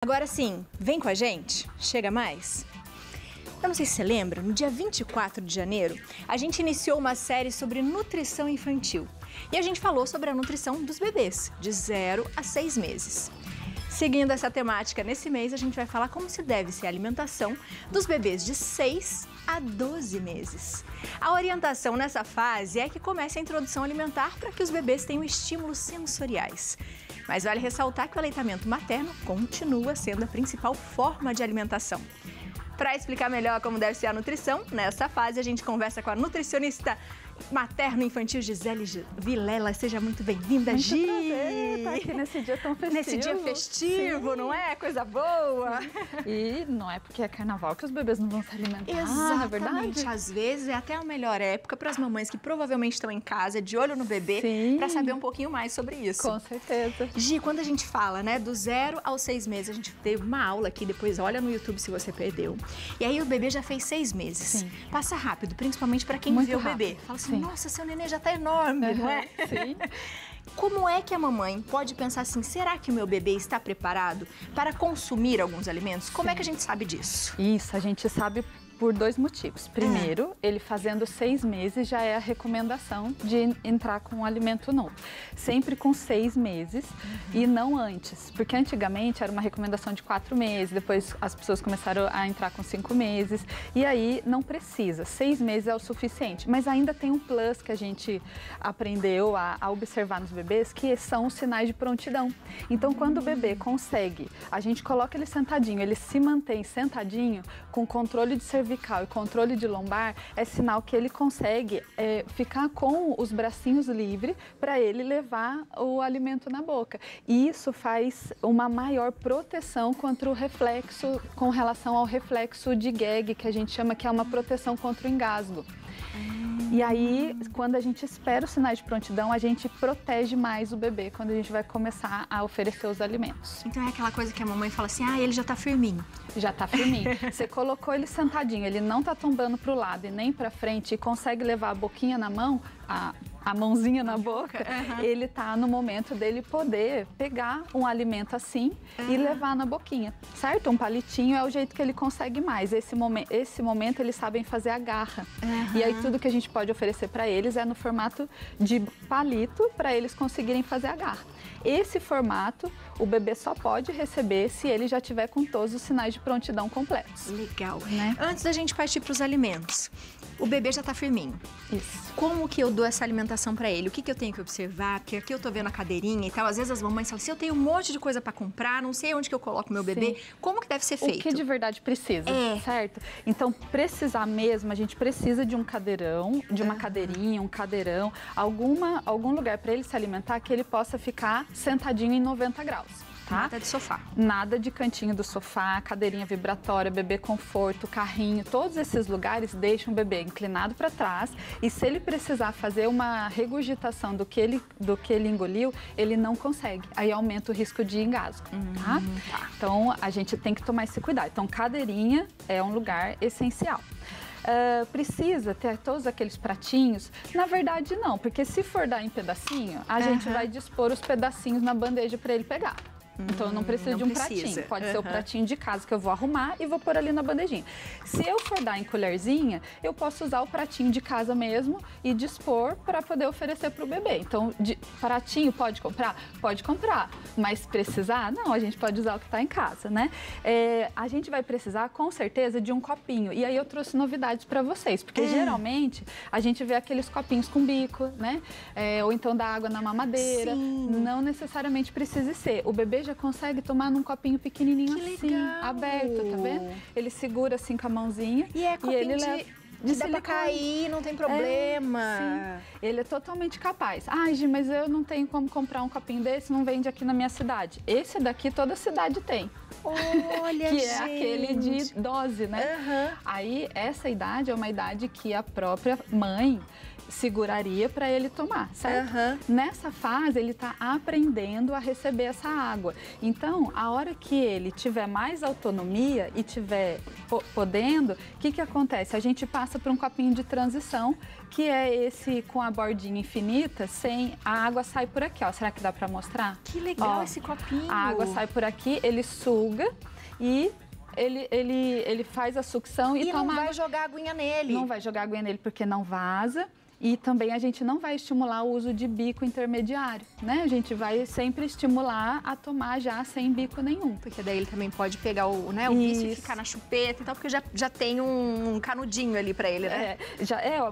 Agora sim, vem com a gente, chega mais. Eu não sei se você lembra, no dia 24 de janeiro, a gente iniciou uma série sobre nutrição infantil. E a gente falou sobre a nutrição dos bebês, de 0 a 6 meses. Seguindo essa temática, nesse mês a gente vai falar como se deve ser a alimentação dos bebês de 6 a 12 meses. A orientação nessa fase é que comece a introdução alimentar para que os bebês tenham estímulos sensoriais. Mas vale ressaltar que o aleitamento materno continua sendo a principal forma de alimentação. Para explicar melhor como deve ser a nutrição, nessa fase a gente conversa com a nutricionista materno-infantil Gisele Vilela. Seja muito bem-vinda, Gi! Muito prazer estar aqui nesse dia tão festivo. Nesse dia festivo, sim. Não é? Coisa boa! Sim. E não é porque é carnaval que os bebês não vão se alimentar, Exatamente. Não é verdade? Às vezes é até a melhor época para as mamães que provavelmente estão em casa, de olho no bebê, para saber um pouquinho mais sobre isso. Com certeza. Gi, quando a gente fala, né, do 0 aos 6 meses, a gente teve uma aula aqui, depois olha no YouTube se você perdeu. E aí o bebê já fez 6 meses. Sim. Passa rápido, principalmente para quem vê o bebê. Fala assim, nossa, seu nenê já tá enorme, não é? Sim. Como é que a mamãe pode pensar assim, será que o meu bebê está preparado para consumir alguns alimentos? Como é que a gente sabe disso? Isso, a gente sabe por 2 motivos. Primeiro, ele fazendo 6 meses já é a recomendação de entrar com um alimento novo. Sempre com 6 meses e não antes. Porque antigamente era uma recomendação de 4 meses, depois as pessoas começaram a entrar com 5 meses. E aí não precisa, 6 meses é o suficiente. Mas ainda tem um plus que a gente aprendeu a observar nos bebês, que são os sinais de prontidão. Então quando o bebê consegue, a gente coloca ele sentadinho, ele se mantém sentadinho com controle de cervical e controle de lombar, é sinal que ele consegue ficar com os bracinhos livres para ele levar o alimento na boca. E isso faz uma maior proteção contra o reflexo, com relação ao reflexo de gag, que a gente chama que é uma proteção contra o engasgo. E aí, quando a gente espera os sinais de prontidão, a gente protege mais o bebê quando a gente vai começar a oferecer os alimentos. Então é aquela coisa que a mamãe fala assim, ele já tá firminho. Já tá firminho. Você colocou ele sentadinho, ele não tá tombando pro lado e nem pra frente e consegue levar a boquinha na mão, a mãozinha na boca, ele tá no momento dele poder pegar um alimento assim e levar na boquinha, certo? Um palitinho é o jeito que ele consegue mais. Esse momento eles sabem fazer a garra. E aí tudo que a gente pode oferecer para eles é no formato de palito para eles conseguirem fazer a garra. Esse formato o bebê só pode receber se ele já tiver com todos os sinais de prontidão completos. Legal, né? Antes da gente partir para os alimentos, o bebê já tá firminho. Isso. Como que eu dou essa alimentação para ele? O que eu tenho que observar? Porque aqui eu tô vendo a cadeirinha e tal. Às vezes as mamães falam assim, eu tenho um monte de coisa para comprar, não sei onde que eu coloco meu bebê. Sim. Como que deve ser feito? O que de verdade precisa, certo? Então, precisar mesmo, a gente precisa de um cadeirão, de uma cadeirinha, um cadeirão, algum lugar para ele se alimentar que ele possa ficar sentadinho em 90 graus. Tá? Nada de sofá. Nada de cantinho do sofá, cadeirinha vibratória, bebê conforto, carrinho. Todos esses lugares deixam o bebê inclinado para trás e se ele precisar fazer uma regurgitação do que ele engoliu, ele não consegue. Aí aumenta o risco de engasgo, tá? Então, a gente tem que tomar esse cuidado. Então, cadeirinha é um lugar essencial. Precisa ter todos aqueles pratinhos? Na verdade, não, porque se for dar em pedacinho, a gente vai dispor os pedacinhos na bandeja para ele pegar. Então, eu não preciso de um pratinho. Pode ser o pratinho de casa que eu vou arrumar e vou pôr ali na bandejinha. Se eu for dar em colherzinha, eu posso usar o pratinho de casa mesmo e dispor para poder oferecer para o bebê. Então, pratinho pode comprar? Pode comprar. Mas precisar? Não, a gente pode usar o que está em casa, né? A gente vai precisar, com certeza, de um copinho. E aí eu trouxe novidades para vocês. Porque, geralmente, a gente vê aqueles copinhos com bico, né? Ou então dá água na mamadeira. Sim. Não necessariamente precisa ser. O bebê já consegue tomar num copinho pequenininho assim, aberto, tá vendo? Ele segura assim com a mãozinha e copinho ele de dá pra cair, não tem problema. Sim. Ele é totalmente capaz. Ai, Gi, mas eu não tenho como comprar um copinho desse, não vende aqui na minha cidade. Esse daqui toda cidade tem. Olha, que é aquele de dose, né? Aí, essa idade é uma idade que a própria mãe seguraria para ele tomar, certo? Nessa fase, ele está aprendendo a receber essa água. Então, a hora que ele tiver mais autonomia e tiver podendo, o que acontece? A gente passa por um copinho de transição, que é esse com a bordinha infinita, sem a água sai por aqui, ó. Será que dá para mostrar? Que legal esse copinho! A água sai por aqui, ele suga e ele faz a sucção e toma. Não vai jogar aguinha nele. Não vai jogar aguinha nele porque não vaza. E também a gente não vai estimular o uso de bico intermediário, né? A gente vai sempre estimular a tomar já sem bico nenhum. Porque daí ele também pode pegar o vício e ficar na chupeta e tal, porque já tem um canudinho ali para ele, né?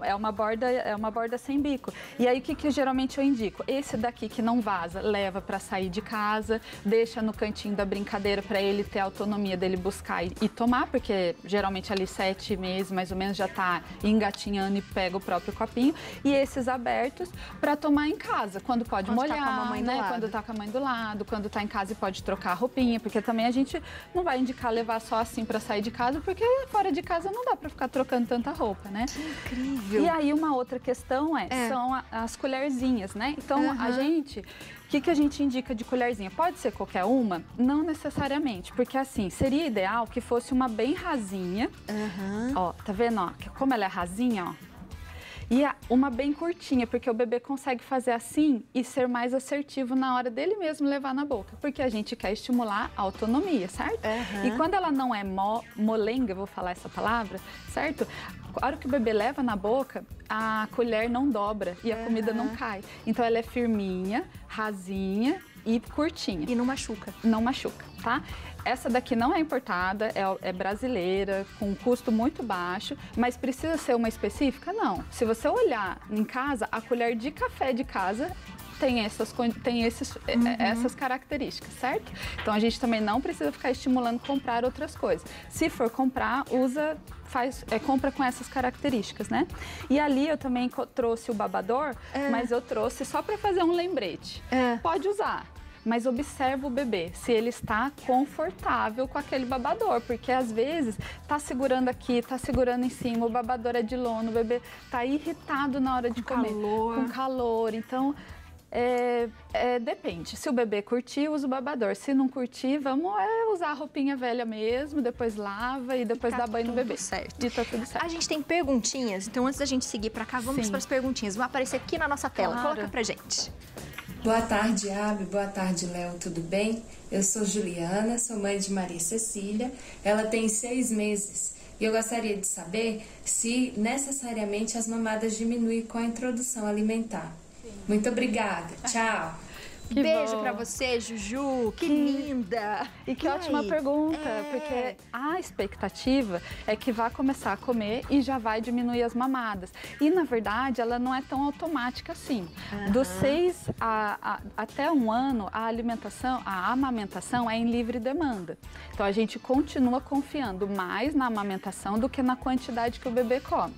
É uma borda sem bico. E aí o que geralmente eu indico? Esse daqui que não vaza, leva para sair de casa, deixa no cantinho da brincadeira para ele ter a autonomia dele buscar e tomar, porque geralmente ali 7 meses mais ou menos já tá engatinhando e pega o próprio copinho. E esses abertos para tomar em casa, quando pode molhar, tá com a mamãe do lado. Quando tá com a mãe do lado, quando tá em casa e pode trocar a roupinha, porque também a gente não vai indicar levar só assim para sair de casa, porque fora de casa não dá para ficar trocando tanta roupa, né? Que incrível! E aí uma outra questão são as colherzinhas, né? Então a gente... O que a gente indica de colherzinha? Pode ser qualquer uma? Não necessariamente, porque assim, seria ideal que fosse uma bem rasinha. Ó, tá vendo, ó? Como ela é rasinha, ó. E uma bem curtinha, porque o bebê consegue fazer assim e ser mais assertivo na hora dele mesmo levar na boca. Porque a gente quer estimular a autonomia, certo? E quando ela não é molenga, vou falar essa palavra, certo? A hora que o bebê leva na boca, a colher não dobra e a comida não cai. Então ela é firminha, rasinha e curtinha. E não machuca. Não machuca, tá? Essa daqui não é importada, é brasileira, com um custo muito baixo, mas precisa ser uma específica? Não. Se você olhar em casa, a colher de café de casa tem essas características, certo? Então a gente também não precisa ficar estimulando comprar outras coisas. Se for comprar, compra com essas características, né? E ali eu também trouxe o babador, mas eu trouxe só para fazer um lembrete. Pode usar. Mas observa o bebê, se ele está confortável com aquele babador, porque às vezes tá segurando aqui, tá segurando em cima, o babador é de lona, o bebê tá irritado na hora de comer. Com calor. Então, depende. Se o bebê curtir, usa o babador. Se não curtir, vamos usar a roupinha velha mesmo, depois lava e depois dá banho no bebê. Certo. E tá tudo certo. A gente tem perguntinhas, então antes da gente seguir para cá, vamos para as perguntinhas. Vão aparecer aqui na nossa tela. Claro. Coloca pra gente. Boa tarde, Abi. Boa tarde, Léo. Tudo bem? Eu sou Juliana, sou mãe de Maria Cecília. Ela tem 6 meses. E eu gostaria de saber se necessariamente as mamadas diminuem com a introdução alimentar. Sim. Muito obrigada. Tchau. Que beijo bom. pra você, Juju. Que linda. E que ótima pergunta, porque a expectativa é que vai começar a comer e já vai diminuir as mamadas. E, na verdade, ela não é tão automática assim. Dos 6 até 1 ano, a amamentação é em livre demanda. Então, a gente continua confiando mais na amamentação do que na quantidade que o bebê come.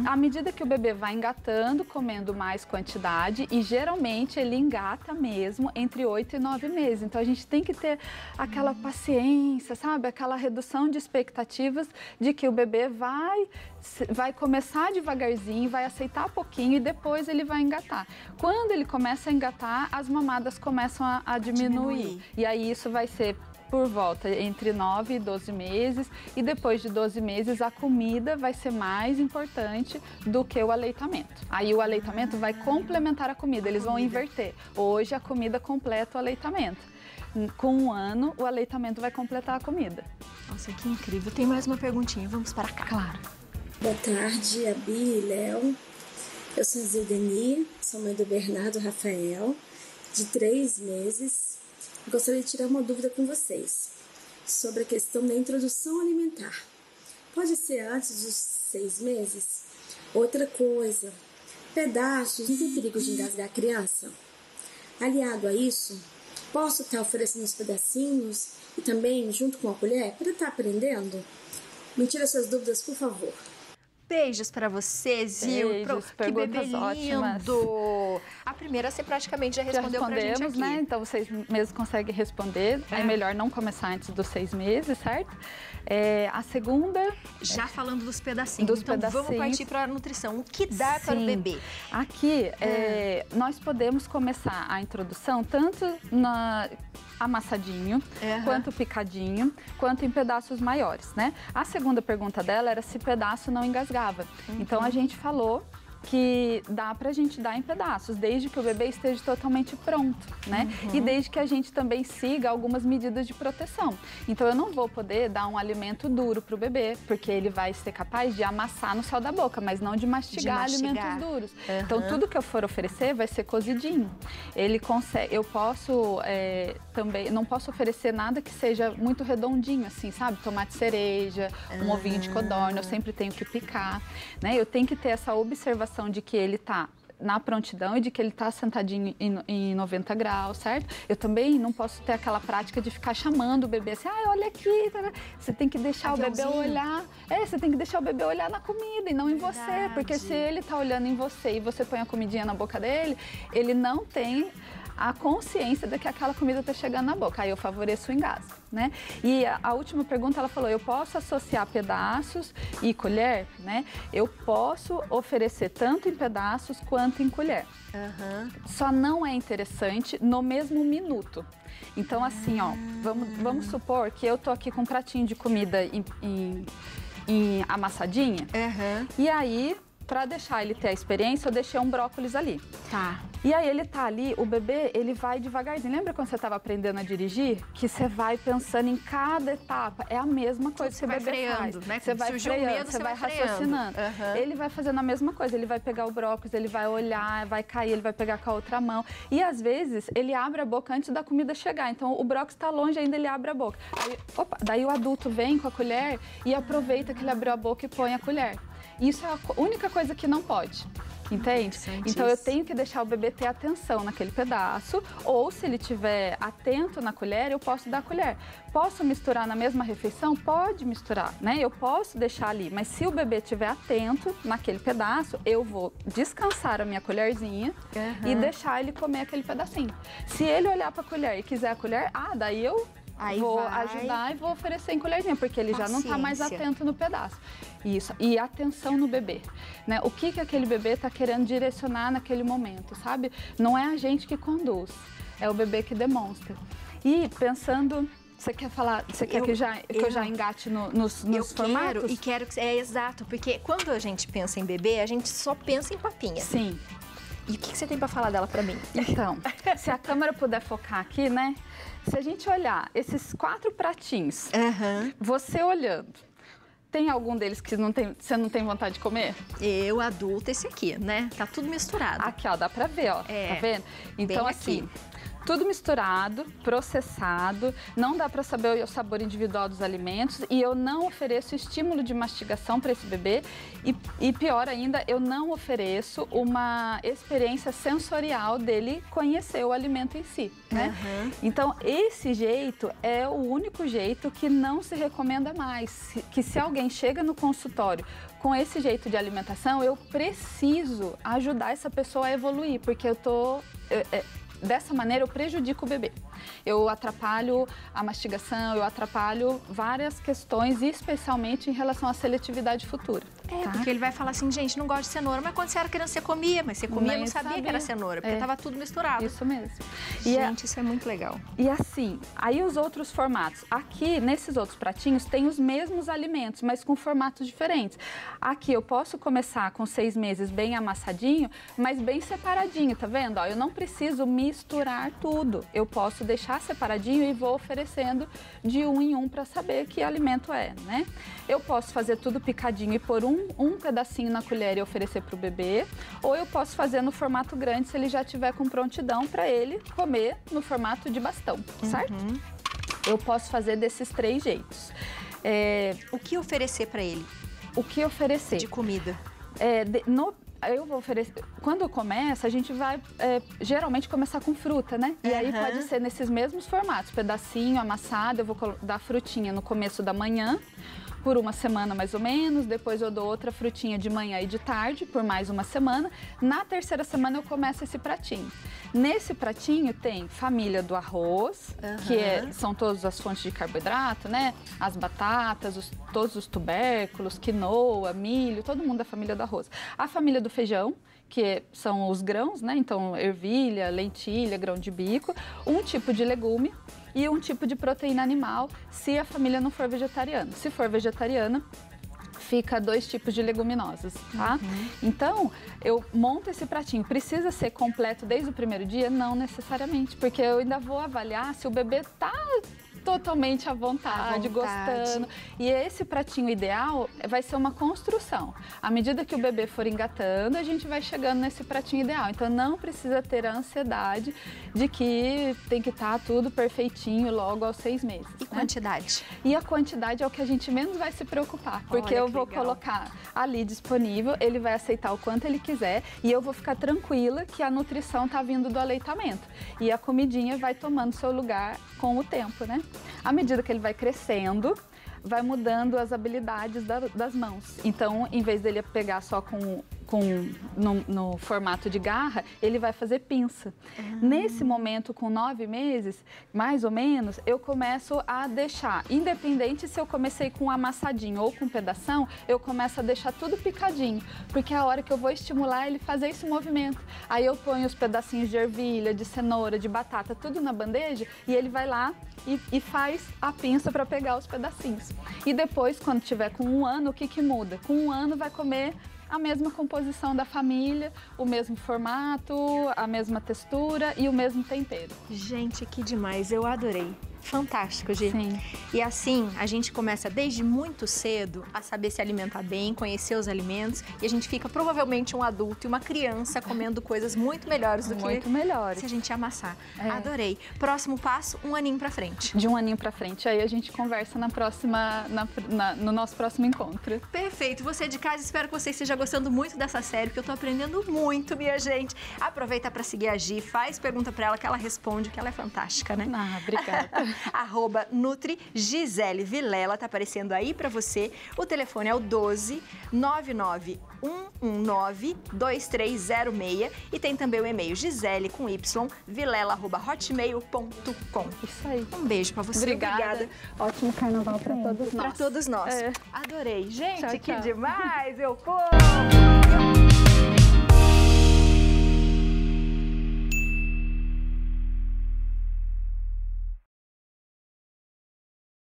À medida que o bebê vai engatando, comendo mais quantidade, e geralmente ele engata mesmo entre 8 e 9 meses. Então, a gente tem que ter aquela paciência, sabe? Aquela redução de expectativas de que o bebê vai começar devagarzinho, vai aceitar pouquinho e depois ele vai engatar. Quando ele começa a engatar, as mamadas começam a diminuir. E aí isso vai ser por volta entre 9 e 12 meses e depois de 12 meses a comida vai ser mais importante do que o aleitamento. Aí o aleitamento vai complementar a comida, eles vão inverter. Hoje a comida completa o aleitamento. Com 1 ano, o aleitamento vai completar a comida. Nossa, que incrível. Tem mais uma perguntinha, vamos para cá. Claro. Boa tarde, Abi e Léo. Eu sou a Zildeni, sou mãe do Bernardo Rafael, de 3 meses. Gostaria de tirar uma dúvida com vocês sobre a questão da introdução alimentar. Pode ser antes dos 6 meses? Outra coisa, pedaços não tem perigo de engasgar a criança? Aliado a isso, posso estar oferecendo os pedacinhos e também junto com a colher para estar aprendendo? Me tira suas dúvidas, por favor. Beijos para você, Zil. Beijos, que bebê perguntas ótimas. lindo. A primeira você praticamente já respondeu pra gente aqui. Né? Então vocês mesmos conseguem responder. É melhor não começar antes dos 6 meses, certo? A segunda... Já falando dos pedacinhos. Vamos partir para a nutrição. O que dá para o bebê? Aqui, nós podemos começar a introdução tanto amassadinho, quanto picadinho, quanto em pedaços maiores, né? A segunda pergunta dela era se pedaço não engasgava. Então, a gente falou que dá pra gente dar em pedaços, desde que o bebê esteja totalmente pronto, né? E desde que a gente também siga algumas medidas de proteção. Então, eu não vou poder dar um alimento duro pro bebê, porque ele vai ser capaz de amassar no céu da boca, mas não de mastigar alimentos duros. Então, tudo que eu for oferecer vai ser cozidinho. Ele consegue, eu posso também, não posso oferecer nada que seja muito redondinho, assim, sabe? Tomate cereja, um ovinho de codorna, eu sempre tenho que picar, né? Eu tenho que ter essa observação de que ele está na prontidão e de que ele está sentadinho em 90 graus, certo? Eu também não posso ter aquela prática de ficar chamando o bebê assim, olha aqui, você tem que deixar o bebê olhar, você tem que deixar o bebê olhar na comida e não em você, porque se ele está olhando em você e você põe a comidinha na boca dele, ele não tem a consciência de que aquela comida está chegando na boca. Aí eu favoreço o engasgo, né? E a última pergunta, ela falou, eu posso associar pedaços e colher, né? Eu posso oferecer tanto em pedaços quanto em colher. Só não é interessante no mesmo minuto. Então, assim, ó, vamos supor que eu tô aqui com um pratinho de comida em amassadinha. E aí, para deixar ele ter a experiência, eu deixei um brócolis ali. Tá. E aí ele tá ali, o bebê, ele vai devagarzinho. Lembra quando você estava aprendendo a dirigir? Que você vai pensando em cada etapa. É a mesma coisa que o bebê faz. Né? Você vai freando, você vai raciocinando. Ele vai fazendo a mesma coisa. Ele vai pegar o brócolis, ele vai olhar, vai cair, ele vai pegar com a outra mão. E às vezes ele abre a boca antes da comida chegar. Então o brócolis está longe ainda, ele abre a boca. Aí, daí o adulto vem com a colher e aproveita que ele abriu a boca e põe a colher. Isso é a única coisa que não pode, entende? Então eu tenho que deixar o bebê ter atenção naquele pedaço, ou se ele estiver atento na colher, eu posso dar a colher. Posso misturar na mesma refeição? Pode misturar, né? Eu posso deixar ali, mas se o bebê estiver atento naquele pedaço, eu vou descansar a minha colherzinha e deixar ele comer aquele pedacinho. Se ele olhar para a colher e quiser a colher, daí eu vou ajudar e vou oferecer em colherzinha, porque ele já não está mais atento no pedaço. Isso, e atenção no bebê, né? O que aquele bebê está querendo direcionar naquele momento, sabe? Não é a gente que conduz, é o bebê que demonstra. E pensando... Você quer falar, que eu já engate nos formatos? Eu quero que... exato, porque quando a gente pensa em bebê, a gente só pensa em papinha. Sim. E o que você tem para falar dela para mim? Então, se a câmera puder focar aqui, né? Se a gente olhar esses 4 pratinhos, você olhando, tem algum deles que você não tem vontade de comer? Eu, adulta, esse aqui, né? Tá tudo misturado. Aqui, ó, dá pra ver, ó. Tá vendo? Então, assim, tudo misturado, processado, não dá para saber o sabor individual dos alimentos e eu não ofereço estímulo de mastigação para esse bebê e pior ainda, eu não ofereço uma experiência sensorial dele conhecer o alimento em si, né? Então, esse jeito é o único jeito que não se recomenda mais, que se alguém chega no consultório com esse jeito de alimentação, eu preciso ajudar essa pessoa a evoluir, porque eu tô... Dessa maneira, eu prejudico o bebê. Eu atrapalho a mastigação, eu atrapalho várias questões, especialmente em relação à seletividade futura. Porque ele vai falar assim, gente, não gosto de cenoura, mas quando você era criança você comia, mas você comia e não sabia que era cenoura, porque estava tudo misturado. Isso mesmo. Gente, isso é muito legal. E assim, aí os outros formatos. Aqui, nesses outros pratinhos, tem os mesmos alimentos, mas com formatos diferentes. Aqui eu posso começar com 6 meses bem amassadinho, mas bem separadinho, tá vendo? Ó, eu não preciso misturar tudo. Eu posso deixar separadinho e vou oferecendo de um em um para saber que alimento é, né? Eu posso fazer tudo picadinho e pôr um pedacinho na colher e oferecer para o bebê, ou eu posso fazer no formato grande se ele já tiver com prontidão para ele comer no formato de bastão, certo? Eu posso fazer desses 3 jeitos. O que oferecer para ele? O que oferecer? De comida. Eu vou oferecer... Quando começa, a gente vai geralmente começar com fruta, né? E aí pode ser nesses mesmos formatos, pedacinho, amassado, eu vou dar frutinha no começo da manhã, por uma semana mais ou menos, depois eu dou outra frutinha de manhã e de tarde por mais uma semana. Na terceira semana eu começo esse pratinho. Nesse pratinho tem família do arroz, que são todas as fontes de carboidrato, né? As batatas, todos os tubérculos, quinoa, milho, todo mundo da família do arroz. A família do feijão, que são os grãos, né? Então, ervilha, lentilha, grão de bico, um tipo de legume e um tipo de proteína animal, se a família não for vegetariana. Se for vegetariana, fica 2 tipos de leguminosas, tá? Então, eu monto esse pratinho. Precisa ser completo desde o primeiro dia? Não necessariamente, porque eu ainda vou avaliar se o bebê tá totalmente à vontade, gostando. E esse pratinho ideal vai ser uma construção. À medida que o bebê for engatando, a gente vai chegando nesse pratinho ideal. Então, não precisa ter a ansiedade de que tem que estar tudo perfeitinho logo aos 6 meses. E quantidade? E a quantidade é o que a gente menos vai se preocupar, porque eu vou colocar ali disponível, ele vai aceitar o quanto ele quiser e eu vou ficar tranquila que a nutrição tá vindo do aleitamento. E a comidinha vai tomando seu lugar com o tempo, né? À medida que ele vai crescendo, vai mudando as habilidades das mãos. Então, em vez dele pegar só no formato de garra, ele vai fazer pinça. Nesse momento, com 9 meses, mais ou menos, eu começo a deixar, independente se eu comecei com amassadinho ou com pedação, eu começo a deixar tudo picadinho, porque é a hora que eu vou estimular ele fazer esse movimento. Aí eu ponho os pedacinhos de ervilha, de cenoura, de batata, tudo na bandeja, e ele vai lá e faz a pinça para pegar os pedacinhos. E depois, quando tiver com 1 ano, o que muda? Com 1 ano vai comer a mesma composição da família, o mesmo formato, a mesma textura e o mesmo tempero. Gente, que demais, eu adorei. Fantástico, Gi. Sim. E assim, a gente começa desde muito cedo a saber se alimentar bem, conhecer os alimentos, e a gente fica provavelmente um adulto e uma criança comendo coisas muito melhores do que se a gente amassar. Adorei. Próximo passo, 1 aninho pra frente. De 1 aninho pra frente. Aí a gente conversa no nosso próximo encontro. Perfeito. Você de casa, espero que você esteja gostando muito dessa série, porque eu tô aprendendo muito, minha gente. Aproveita pra seguir a Gi, faz pergunta pra ela que ela responde, que ela é fantástica, né? Ah, obrigada. @Nutri Gisele Vilela, tá aparecendo aí pra você. O telefone é o 12 99 119 2306 e tem também o e-mail Gisele com Y, vilela@hotmail.com. Isso aí. Um beijo pra você. Obrigada. Ótimo carnaval pra todos nós. Pra todos nós. É. Adorei. Gente, Tchau, que tchau. demais, meu povo!